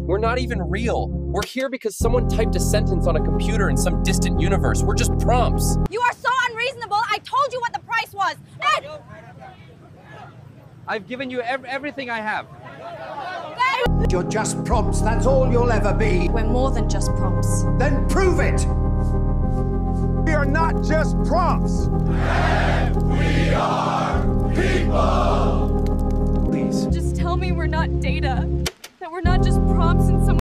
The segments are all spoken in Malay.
We're not even real. We're here because someone typed a sentence on a computer in some distant universe. We're just prompts. You are so unreasonable. I told you what the price was. Ed! I've given you everything I have. You're just prompts, that's all you'll ever be. We're more than just prompts. Then prove it! We are not just prompts. We are people! Please. Just tell me we're not data. That we're not just prompts in some...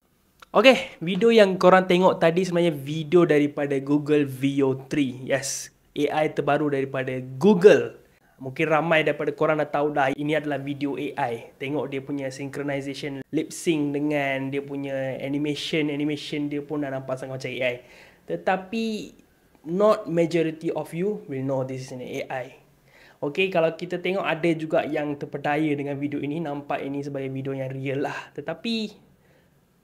Okay, video yang korang tengok tadi sebenarnya video daripada Google Veo 3. Yes, AI terbaru daripada Google. Mungkin ramai daripada korang dah tahu dah ini adalah video AI. Tengok dia punya synchronization, lip sync dengan dia punya animation dia pun dah nampak sangat macam AI. Tetapi not majority of you will know this is an AI. Okay, kalau kita tengok ada juga yang terpedaya dengan video ini, nampak ini sebagai video yang real lah. Tetapi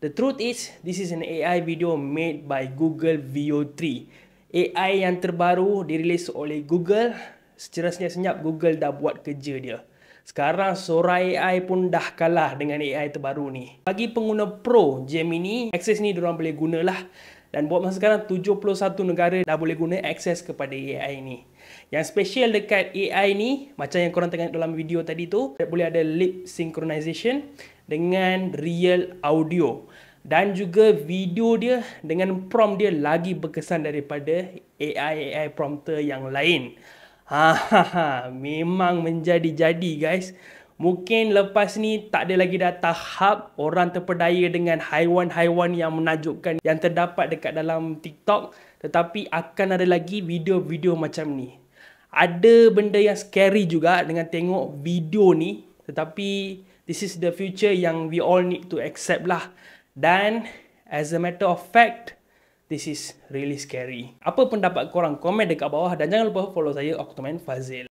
the truth is, this is an AI video made by Google Veo 3. AI yang terbaru dirilis oleh Google. Secara senyap-senyap Google dah buat kerja dia. Sekarang Sora AI pun dah kalah dengan AI terbaru ni. Bagi pengguna Pro Gemini, akses ni diorang boleh gunalah. Dan buat masa sekarang 71 negara dah boleh guna akses kepada AI ni. Yang special dekat AI ni, macam yang korang tengok dalam video tadi tu, boleh ada lip synchronization dengan real audio. Dan juga video dia dengan prompt dia lagi berkesan daripada AI prompter yang lain. Memang menjadi-jadi guys. Mungkin lepas ni tak ada lagi dah tahap orang terpedaya dengan haiwan-haiwan yang menakjubkan yang terdapat dekat dalam TikTok. Tetapi akan ada lagi video-video macam ni. Ada benda yang scary juga dengan tengok video ni. Tetapi this is the future yang we all need to accept lah. Dan as a matter of fact, this is really scary. Apa pendapat korang? Komen dekat bawah dan jangan lupa follow saya, Octoman Fazil.